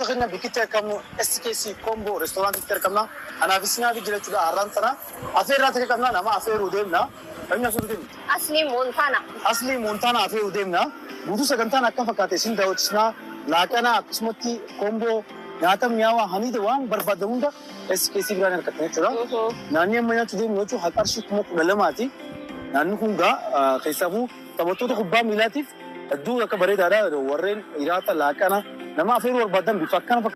تخيلنا بكتير كم SKC كومبو ريستوران كتير كمنا أنا في سنة بيجي لتشوف أرانتنا أفير راتك كمنا نما أفير وديمنا أين أسوديم أصلي مونتانا أفير وديمنا بودو سكنتنا كم فكاتين داوتشنا لكنا قسمتي كومبو ناتم ياوا هني دوام بربادوندا SKC برانا كتير ترى نانيا منا تدي نوتشو هكارشي كمك بلماتي نانو كونغا كيسابو تبتو تخبا ميلاتيف الدولة كبريت هذا ورين إيراتا لكنا نما أفير وربادم بفكنا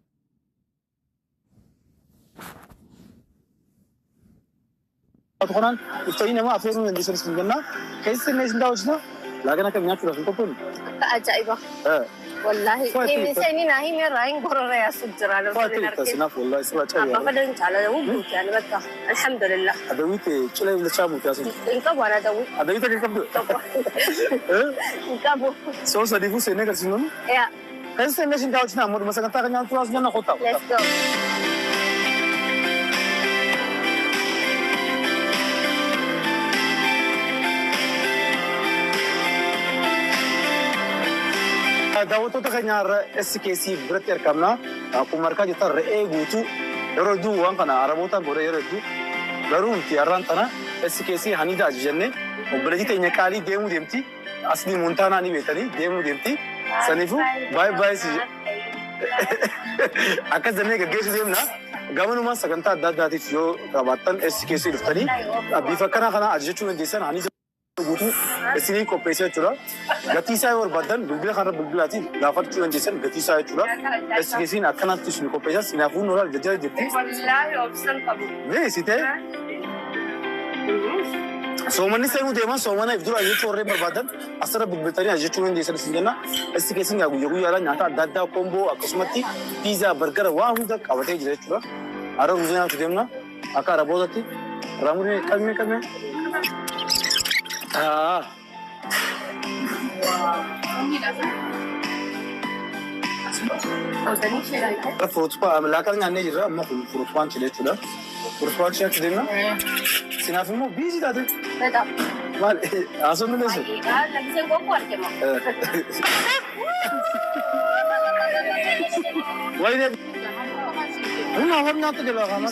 أتوقعن إفتاين نما أفير من الديسرس مجننا كيس الناس داوجنا لكن كم ينافس في الكوبون عجيبة والله إيه سيني ناهي من راين برا يا سجران فاتي تسناف والله سوا شيء ما بدن على دوب يعني بكا الحمد لله أدويت شلي ولا شامو كاسو إنكب وأنا دوب أدويت كيف إنكبو سو سديفو سينة كرسينون يا كيس الناس داوجنا مود مثلا تاكن يان تراس جنا خطأ let's go داوتو تخنيا SKC برت يركمنا أكو مركز يتر إيجوتو يردو وانكنا عربوتا بوري يردو لارون تياران تنا SKC هنيدا جنة وبلدي تيجي كالي ديمو ديمتي أصلي مونتانا ني بيتاني ديمو ديمتي سنيفو باي باي سي أكاد زمانك جيش ديمنا قاموا ما سكنتا داداتي جو كابتن SKC لفتني بيفكرنا خنا أجتشو من ديسان هنيدا गुटू इसलिए को पैसे चुरा गतिसा और बदन बिल्कुल खराब बिल्कुल आती लाफर चुरा जैसे गतिसा चुरा इसके ना अखना तुझ को पैसा सिनाफून और जज्जा जितनी नहीं सीते सोमनी से मुझे मां सोमना इधर आये चोरे पर बदन असर बिल्कुल तरी अजय चुरा जैसे सिंजना इसके सिंगा गुजरू यारा नाटा दादा कोम्बो अकस्मती पिज़्ज़ा बर्गर वाह हूँ तक आवटे जरे चुरा आरो मुझे ना तुझे ना आकार अबोधती रामुने कम फ्रूट्स पा लाकर जाने जिरा अम्मा फ्रूट्स पान चले चुला फ्रूट्स पान चले चुदेना सिनाफी मो बीजी दादे माल आसो में लेसो वही ने हम ना तो जला खाना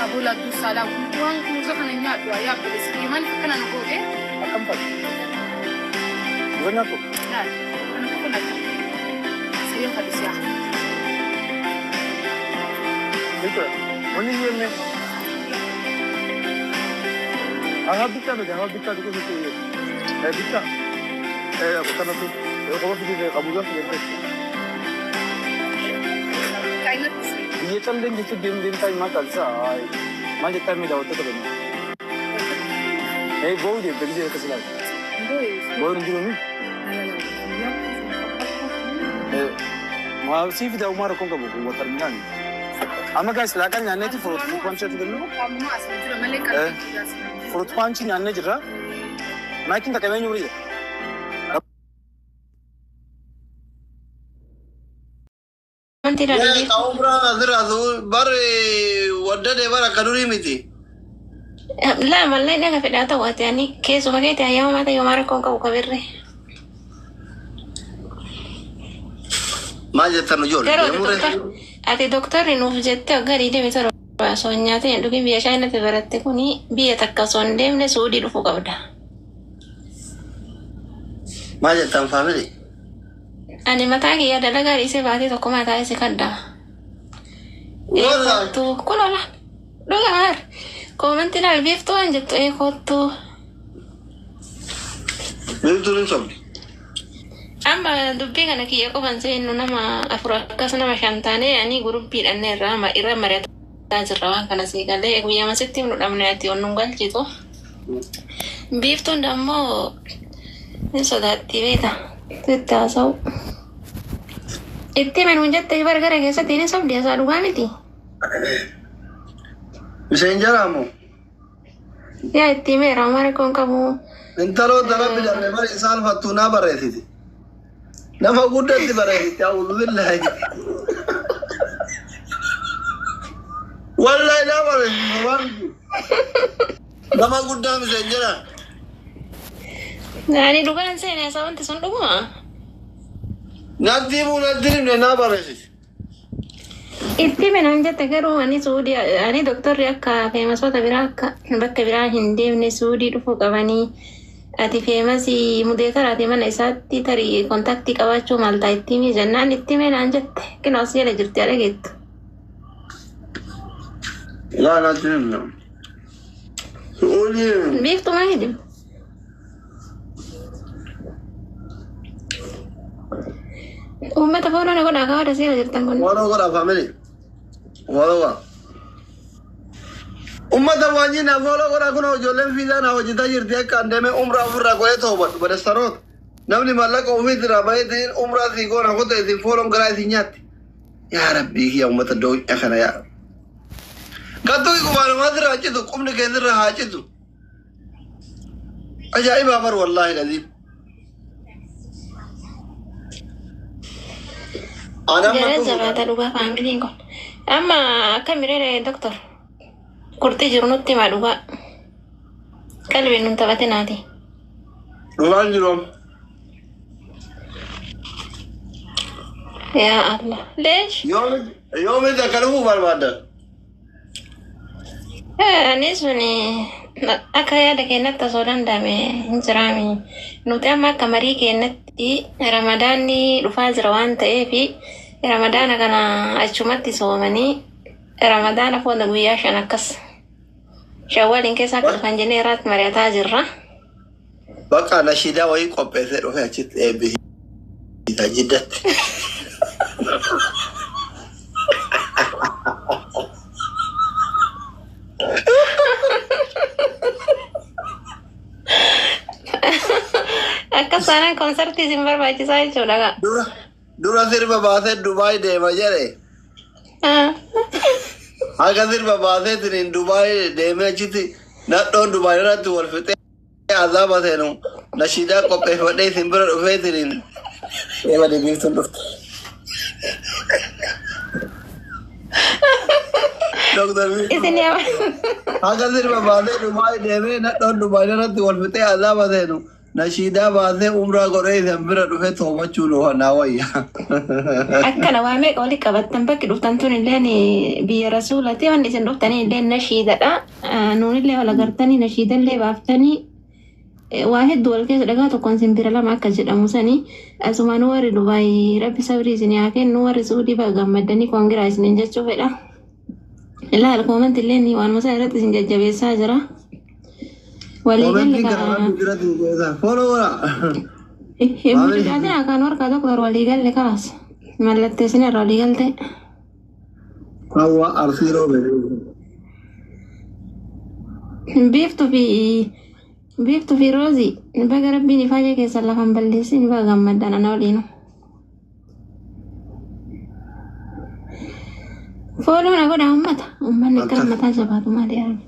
أبو لك السلام وان مزخنا نيات ويا بس كمان كنا نقول إيه أكمل وين أكو لا أنا بقول لك سيم خلص يا بكرة وني يوم أنا بكرة بكرة تقول شيء بكرة أبو كنا في خلاص في أبو جاب في ये चल दिन जिस दिन टाइम में कल सा मैं जितना में जाऊँ तो करेंगे एक बहुत ही बड़ी जगह कैसे लगा बहुत उनकी रूमी माँ सिर्फ जाऊँ मारो कौन का बुक वो तरमिना नहीं हमें क्या इस्लाह का जाने थी फ्रूट पांच चीज़ देने फ्रूट पांच चीज़ जाने जरा मैं किन तक में नहीं उड़ी Kaumra adradu bar wadda de bara kaduri miti. لا ما لا لا في الأتا وقت يعني كيس وما كيت أيام ما تيجي مرة كونك وكبره. ما جت نجول. أتي دكتور إنه في جت أقدر يدي مثلا سونياتي عندك بيشانة تبرت تكوني بيتكسون دم نسودي رفوق أبدا. ما جت تنفعلي. أنا ما تاجي يا دلنا قال يسي بعدي تكون ما تاجي سكدا. والله. تو كله لا. لو قال كمان تلا البيف تو أنجت إيه كتو. بيتورين سب. أما دبي كنا كي أكو بنسي إنه نما أفراد كسنا مشانتاني يعني جروب بير أني رama إيرا مريت تاجر روان كنا سي قال لي أقويا ما ستي من الأمنياتي ونقول جيتو. بيف تو دمو نسوداتي بيتا. تتاسو. Itti men hunjat tay bargara kesa tini sab dia sadugan iti. Bisa injaramu. Ya itti me ramar kon kamu. Intalo dalam bilang lebar insan fatuna baresi. Nama kuda ti baresi. Alhamdulillah. Wallahi nama baresi. Nama guddaa miseen jira. Ani dhugaan seenaa isaa wanti sun dhuguma. Natti himuu natti himne naa barreessiti. Itti minaan jette garuu ani Suudii ani doktorri akka feemasoota biraa akka bakka biraa hin deemne Suudii dhufuu qabanii ati feemasii mudee karaati mana isaatti tarii kontaktii qabaachuu maltaa itti himii jennaan itti minaan jette kinoos jala jirti ala geettu. Laa natti himne. Suudii. Biiftumaa hidim. Uummata foonoo godhaa kaawwata seera jirtan kun. Foonoo godhaa family. Foonoo. Uummata waanjii na foonoo godhaa kun ijoolleen fiizaa na hojjetaa jirti akka andeemee umraa ofirraa godhee toobadhu badestaroota. Namni mallaqa ofii irraa baheetiin umraa sii goona kota isin fooloon garaa isin nyaatti. Yaa rabbii kiyya uummata doo'aa kana yaa. Gattuu qubaanumaa irraa citu qubni keessirra haa citu. Ajaa'ibaa bar wallaahi laziim. Gara jabaata dhugaa faamiliin kun. Amma akka miree doktor. Kurtii jiru nutti himaa dhugaa. Qalbiin nun taphate naati. Dhugaan jiru. Yaa Allah. Leesh. Yoomi akka dhufuu barbaadda. Ani suni akka yaada keenyatti osoo danda'ame hin jiraami. Nuti amma akka marii keenyatti ramadaanni dhufaa jira waan ta'eef ramadaana kana achumatti soomanii ramadaana booda guyyaa 5 akkas shawwaliin keessa akka dhufan jennee irratti mari'ataa jirra. Bakka nashiidaa wayii qopheessee dhufee achitti eebbisiisa jiddatti. Akka sanaan konsertii isin barbaachisaa jechuudha. Dura sirba baasee Dubaay deema jedhe. Akka sirba baasee tiriin Dubaay deemee achitti nadhoon Dubaay irratti wal fixee azaaba seenu nashiidaa qopheeffadhee isin bira dhufee tiriin deema deebiiftuun dhufte. Isin yaa. Akka sirba baasee Dubaay deemee nadhoon Dubaay irratti wal fixee azaaba seenu. Nashiidaa baasee umraa godhee isin bira dhufee toomachuu nu naa wayya. Akkana waa meeqa walitti qabattan bakki dhuftan tun illee biyya rasuulati wanni isin dhuftanii illee nashiidadha. Nuun illee wal agartanii nashiidallee baaftanii waa hedduu wal keessa dhagaa tokkoon simbira lama akka jedhamu sanii asumaan warri Dubaay rabbi sabrii isin haa kennu warri Suudii baga gammaddanii koongiraa isiniin jechuu fedha. Ilaala koomanti illee ni waan masaa irratti isin jajjabeessaa jira. Waliigalli kana follow wala. Mudaan kan warqa doktor waliigalli kaas mallattee isin irra waliigalte. Hawa arsiiroo biiftuu fi roozii baga rabbiin ifaajee keessa lafan balleessi ni baga gammaddan ana waliinu. Fooloo na godha uummanni akka mataa jabaatu malee arga.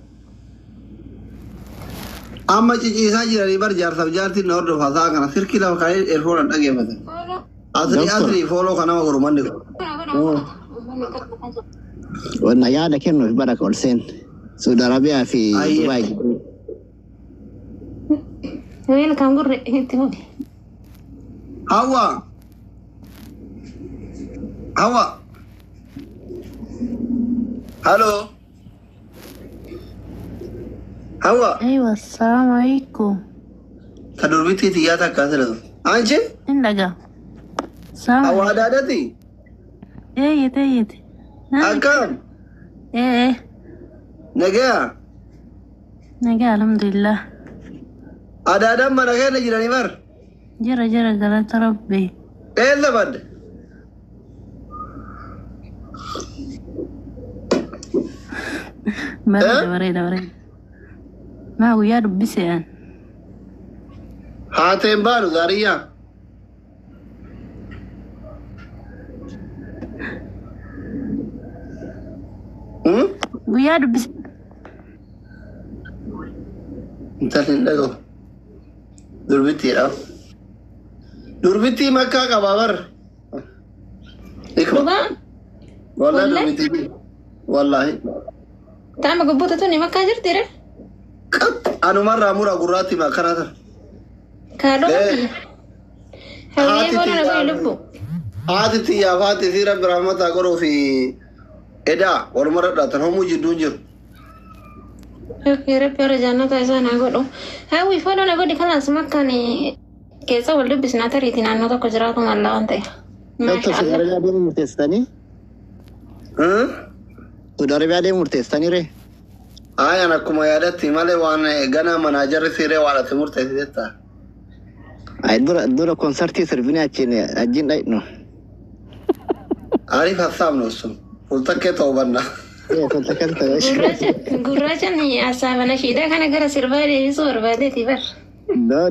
Amma ciciisaa jiranii bar jaarsaaf jaartiin na hordofaa isaa kana sirkii lafa kaa'ee eerfoodhaan dhageeffatan. Asii fooloo kanama gurmanni kun. Wanna yaada kennuuf baraka ol seen Saudi Arabiyaa fi Dubaay. Welcome gurre itti fufi. Hawa. Hello. Hawa. أيوة السلام عليكم. Tadur biti tiyata kasih. Anjir? Indaga. Salam. Hawa ada ti? Iya. Akam. Naga. Naga alhamdulillah. Ada mana kan jirani mar? Jara galat Rabbi. Labad. Bare. ما هو يا رب بسيان هاتين بارو زاريا ويا رب انت لندو دربتي مكة كبابر والله دربتي والله تعمل قبوطة توني مكة جرتي أنا مرة أمور أقراتي ما كانت كادو هاي بولا نقول لبو عادتي يا فاتي في رب رحمة أقرأ في إدا والمرة لا تنهم جدون جر اوكي ربي رجعنا تايسان أقوله هاوي فولا نقول خلاص مكاني كيسا ولبس ناتريتين أنا تاكو جراتهم الله أنت ما شاء الله Saudara dia murtestani? Saudara dia murtestani re? أنا كم يادتي مالي وأنا جانا مناجر سيرة وعلى تمر تهديتها Ay dura konserti serbini ajin ay no. عارف هالثام نوسم قلت كده وبنا Ya kontakan tahu. gurracha ni asaba na shida kana gara sirvare sor bade tibar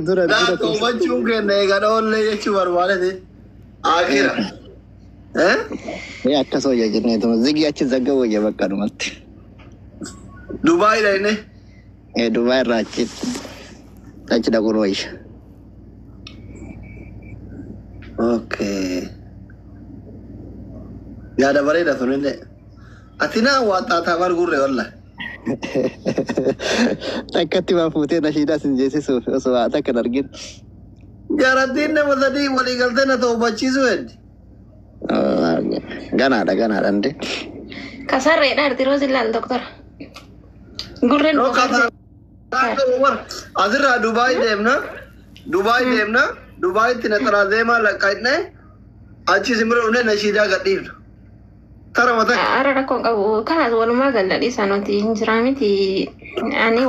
Dura لا توبة شو كنا يقدر ولا يشوفر والده آخرة ya kaso ya jene to zigi achi zaga woje bakka dumat. دبي لينه Dubai rachit. Achi da guroi. أوكي يا ده بريدة ثنين أتينا واتا تابر غورة والله Takati ma putih nashida sinjesi so ata kadargin. يا ردين مثلي ولي قلتنا توبة شيء Gana ada ande. kasar dar tiroz ilal doktor gurren لو كذا أزرع دبي دمنا دبي تنترا دما لكايتنا أشي سمر उन्हें नशीदा गतीब ترى متى ara ko gabu kana wal magalla di sanoti injiramiti ani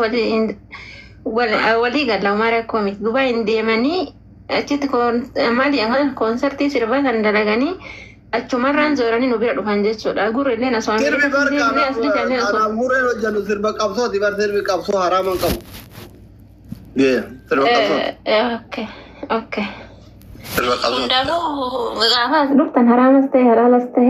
wali galla mare komit dubai ndemani achit kon mali angal konserti sirba kan dalagani achumarran zorani no bira dufan jechuudha gurre lena so سيربي بركة أنا مورين وجنو سيربا كابسو دبر سيربي كابسو حرام كم سيربا كابسو okay سيربا كابسو ndalu gafa duftan haramas te halalas te